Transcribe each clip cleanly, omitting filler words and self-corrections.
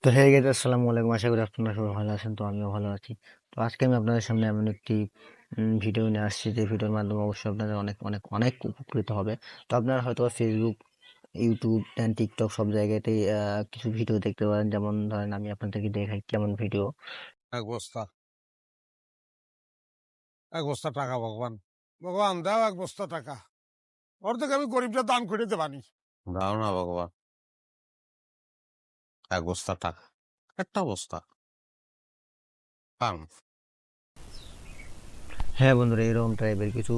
তো হে গেছে, আসসালামু আলাইকুম। আশা করি আপনারা সবাই ভালো আছেন। তো আমিও ভালো আছি। তো আজকে আমি আপনাদের সামনে এমন একটি ভিডিও নিয়ে আসছি, যে ভিডিওর মাধ্যমে অবশ্যই আপনাদের অনেক অনেক অনেক উপকৃত হবে। তো আপনারা হয়তো ফেসবুক, ইউটিউব অ্যান্ড টিকটক সব জায়গাতেই কিছু ভিডিও দেখতে পারেন। যেমন ধরেন, আমি আপনাদেরকে দেখাই কেমন ভিডিও। এক বস্তা টাকা ভগবান, ভগবান দাও এক বস্তা টাকা। অর্ধেক আমি গরিবটা দান করে দেবানি। দাও না ভগবান, এক বস্তা টাকা, একটা বস্তা পান। হ্যাঁ বন্ধুরা, এরকম টাইপের কিছু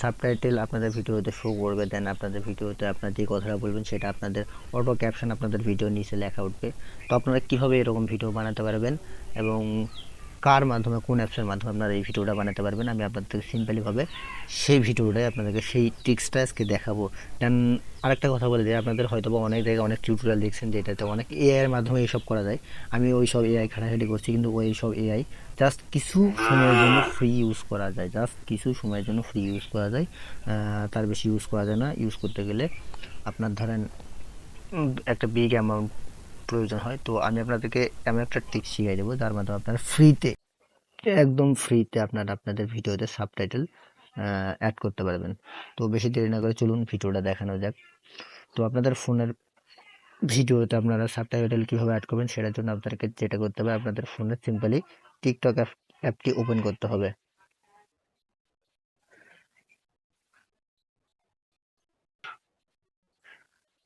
সাবটাইটেল আপনাদের ভিডিওতে শো করবে। দেন আপনাদের ভিডিওতে আপনার যে কথাটা বলবেন সেটা আপনাদের অটো ক্যাপশন আপনাদের ভিডিওর নিচে লেখা উঠবে। তো আপনারা কীভাবে এরকম ভিডিও বানাতে পারবেন এবং কার মাধ্যমে, কোন অ্যাপসের মাধ্যমে আপনারা এই ভিডিওটা বানাতে পারবেন, আমি আপনাদের সিম্পলিভাবে সেই ভিডিওটাই আপনাদেরকে সেই ট্রিক্সটা আজকে দেখাবো। দেন আরেকটা কথা বলে দিই, আপনাদের হয়তো বা অনেক জায়গায় অনেক টিউটোরিয়াল দেখছেন যেটাতে অনেক এআই এর মাধ্যমে এইসব করা যায়। আমি ওই সব এআই ঘাটাঘাটি করছি, কিন্তু ওই সব এআই জাস্ট কিছু সময়ের জন্য ফ্রি ইউজ করা যায়, জাস্ট কিছু সময়ের জন্য ফ্রি ইউজ করা যায়। তার বেশি ইউজ করা যায় না। ইউজ করতে গেলে আপনার ধরেন একটা বিগ অ্যামাউন্ট প্রয়োজন হয়। তো আমি আপনাদেরকে এমন একটা ট্রিক্স শিখিয়ে দেবো যার মাধ্যমে আপনারা ফ্রিতে, একদম ফ্রিতে আপনারা আপনাদের ভিডিওতে সাবটাইটেল অ্যাড করতে পারবেন। তো বেশি দেরি না করে চলুন ভিডিওটা দেখানো যাক। তো আপনাদের ফোনের ভিডিওতে আপনারা সাবটাইটেল কীভাবে অ্যাড করবেন সেটার জন্য আপনাদেরকে যেটা করতে হবে, আপনাদের ফোনে সিম্পলি টিকটক অ্যাপটি ওপেন করতে হবে।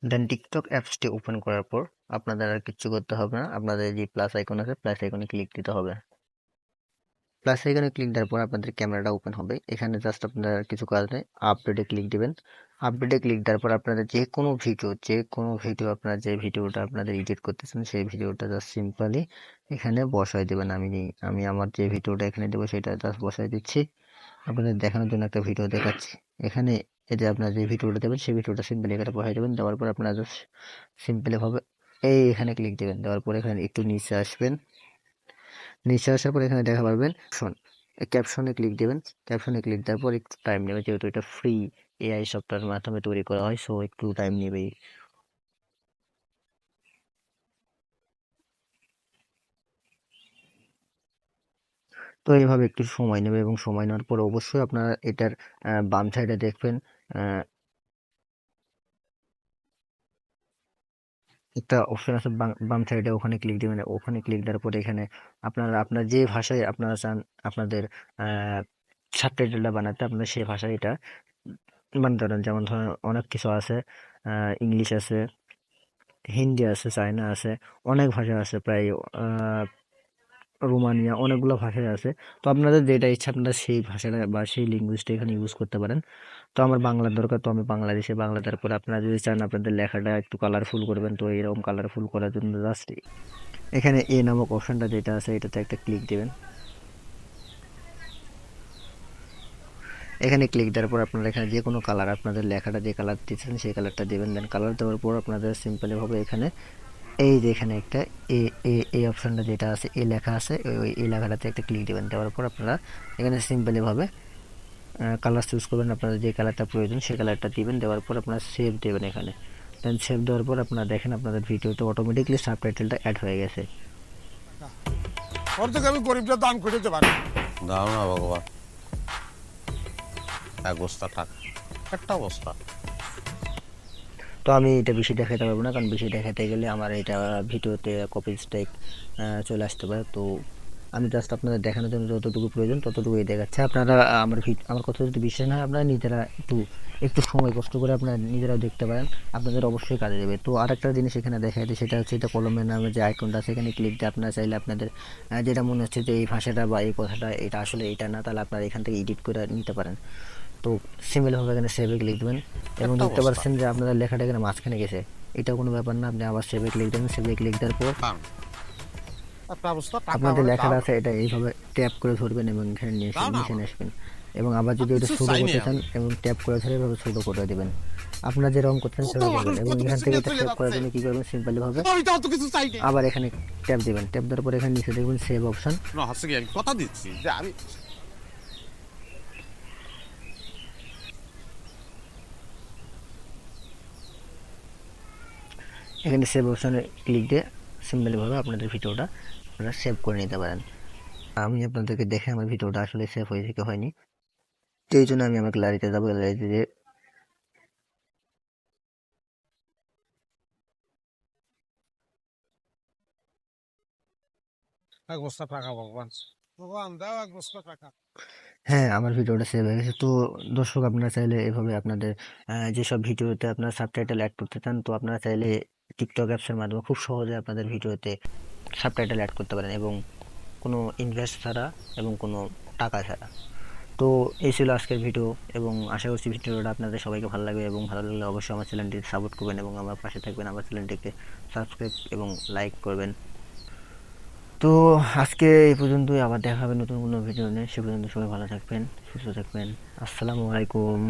দেন টিকটক অ্যাপসটি ওপেন করার পর আপনাদের আর কিচ্ছু করতে হবে না। আপনাদের যে প্লাস আইকন আছে, প্লাস আইকনে ক্লিক দিতে হবে। প্লাস আইকনে ক্লিক দেওয়ার পর আপনাদের ক্যামেরাটা ওপেন হবে। এখানে জাস্ট আপনারা কিছু কাজ নেই, আপডেটে ক্লিক দিবেন। আপডেটে ক্লিক দেওয়ার পর আপনাদের যে কোনো ভিডিও আপনারা যে ভিডিওটা আপনাদের এডিট করতেছেন সেই ভিডিওটা জাস্ট সিম্পলি এখানে বসাই দেবেন। আমি আমার যে ভিডিওটা এখানে দেবো সেটা জাস্ট বসাই দিচ্ছি। আপনাদের দেখানোর জন্য একটা ভিডিও দেখাচ্ছি। এখানে এই যে আপনারা যে ভিডিওটা দেবেন সেই ভিডিওটা সিম্পলি এখানে বসাই দেবেন। দেওয়ার পর আপনারা জাস্ট সিম্পলি ভাবে এখানে ক্লিক দেবেন। দেওয়ার পর এখানে একটু নিচে আসবেন। নিচে আসার পর এখানে দেখা পারবেন ক্যাপশনে ক্লিক দেবেন। ক্যাপশনে ক্লিক দেওয়ার পর একটু টাইম নেবে, যেহেতু এটা ফ্রি এআই সফটওয়্যারের মাধ্যমে তৈরি করা হয়, সো একটু টাইম নেবেই। তো এইভাবে একটু সময় নেবে এবং সময় নেওয়ার পর অবশ্যই আপনারা এটার বাম সাইডে দেখবেন আহ, একটা অপশন আছে বাম সাইডে, ওখানে ক্লিক দিবেন। ওখানে ক্লিক দেওয়ার পরে এখানে আপনারা আপনার যে ভাষায় আপনারা চান আপনাদের সাবটাইটেলটা বানাতে, আপনারা সেই ভাষায় এটা বানাতে পারেন। যেমন ধরেন অনেক কিছু আছে, ইংলিশ আছে, হিন্দি আছে, চায়না আছে, অনেক ভাষা আছে, প্রায় আহ, রোমানিয়া, অনেকগুলো ভাষায় আছে। তো আপনাদের যেটা ইচ্ছা আপনারা সেই ভাষাটা বা সেই ল্যাঙ্গুয়েজটা এখানে ইউজ করতে পারেন। তো আমার বাংলার দরকার, তো আমি বাংলাদেশে বাংলা। তারপরে আপনারা যদি চান আপনাদের লেখাটা একটু কালারফুল করবেন, তো এরকম কালারফুল করার জন্য জাস্ট এখানে এ নামক অপশনটা যেটা আছে এটাতে একটা ক্লিক দিবেন। এখানে ক্লিক দেওয়ার পর আপনারা এখানে যে কোনো কালার, আপনাদের লেখাটা যে কালার দিচ্ছেন সেই কালারটা দেবেন। দেন কালার দেওয়ার পর আপনাদের সিম্পলি ভাবে এখানে এই যে এখানে একটা এ এ এই অপশনটা যেটা আছে এ লেখা আছে, ওই এই লেখাটাতে একটা ক্লিক দিবেন। দেওয়ার পর আপনারা এখানে সিম্পলি ভাবে কালার চুজ করবেন, আপনাদের যে কালারটা প্রয়োজন সেই কালারটা দিবেন। দেওয়ার পর আপনারা সেভ দেবেন এখানে। দেন সেভ দেওয়ার পর আপনারা দেখেন আপনাদের ভিডিওতে অটোমেটিকলি সাবটাইটেলটা অ্যাড হয়ে গেছে। অর্ধেক আমি গরিবটা দান করে দেবানি। দাও না ভগবান, এক বস্তা টাকা, একটা বস্তা। তো আমি এটা বেশি দেখাতে পারবো না, কারণ বেশি দেখাতে গেলে আমার এটা ভিডিওতে কপি স্ট্রাইক চলে আসতে পারে। তো আমি জাস্ট আপনাদের দেখানোর জন্য যতটুকু প্রয়োজন ততটুকুই দেখাচ্ছি। আপনারা আমার কথা যদি বিশ্বাস না হয়, আপনারা নিজেরা একটু একটু সময় কষ্ট করে আপনারা নিজেরাও দেখতে পারেন, আপনাদের অবশ্যই কাজে দেবে। তো আরেকটা জিনিস এখানে দেখা যায়, সেটা হচ্ছে এটা কলমের নামে যে আইকনটা আছে, এখানে ক্লিক দিয়ে আপনারা চাইলে আপনাদের যেটা মনে হচ্ছে যে এই ভাষাটা বা এই কথাটা এটা আসলে এটা না, তাহলে আপনারা এখান থেকে এডিট করে নিতে পারেন। তো সিমিলারভাবে এখানে সেভে ক্লিক দেবেন এবং একটা দেখতে বস্তা পাচ্ছেন যে আপনাদের লেখাটা এখানে মাঝখানে গেছে। এটা কোনো ব্যাপার না, আপনি আবার সেভে ক্লিক দেবেন। সেভে ক্লিক দেওয়ার পর পান, একটা বস্তা টাকা আপনাদের আমারে দাও লেখাটা না। আছে এটা এইভাবে ট্যাপ করে ধরবেন এবং এখানে দাও না নিচে আমার, নিয়ে আসবেন। এবং আবার আর যদি ওটা কিছু ছোটো চাইনি করতে চান আমি। এবং ট্যাপ করে ধরে এভাবে ছোটো করে দেবেন। আপনারা যেরকম করতেন কত সেভাবে করবেন মানুষ এবং কত এখান কিছু থেকে নিয়ে এটা চলে সেভ করার যাচ্ছে, জন্য কী করবেন, সিম্পলি ভাবে আমি তো অত কিছু চাইনি। আবার এখানে ট্যাপ দিবেন। ট্যাপ দেওয়ার পর এখানে নিচে দেখবেন সেভ অপশন। না হচ্ছে কি, আমি কথা দিচ্ছি যে আমি এখানে সেভ অপশনে ক্লিক দিয়ে সিম্পলিভাবে আপনাদের ভিডিওটা আপনারা সেভ করে নিতে পারেন। আমি আপনাদেরকে দেখে আমার ভিডিওটা আসলে সেভ হয়েছে কি হয়নি, তো এই জন্য আমি আমার গ্যালারিতে যাবো, গ্যালারিতে যে এক বস্তা টাকা ভগবান, ভগবান দাও এক বস্তা টাকা। হ্যাঁ, আমার ভিডিওটা সেভ হয়ে গেছে। তো দর্শক, আপনারা চাইলে এভাবে আপনাদের যেসব ভিডিওতে আপনারা সাবটাইটেল অ্যাড করতে চান, তো আপনারা চাইলে টিকটক অ্যাপসের মাধ্যমে খুব সহজে আপনাদের ভিডিওতে সাবটাইটেল অ্যাড করতে পারেন, এবং কোনো ইনভেস্ট ছাড়া এবং কোনো টাকা ছাড়া। তো এই ছিল আজকের ভিডিও, এবং আশা করছি ভিডিওটা আপনাদের সবাইকে ভালো লাগবে, এবং ভালো লাগলে অবশ্যই আমার চ্যানেলটিকে সাপোর্ট করবেন এবং আমার পাশে থাকবেন, আমার চ্যানেলটিকে সাবস্ক্রাইব এবং লাইক করবেন। তো আজকে এই পর্যন্তই, আবার দেখা হবে নতুন কোনো ভিডিও নিয়ে। সে পর্যন্ত সবাই ভালো থাকবেন, সুস্থ থাকবেন। আসসালামু আলাইকুম।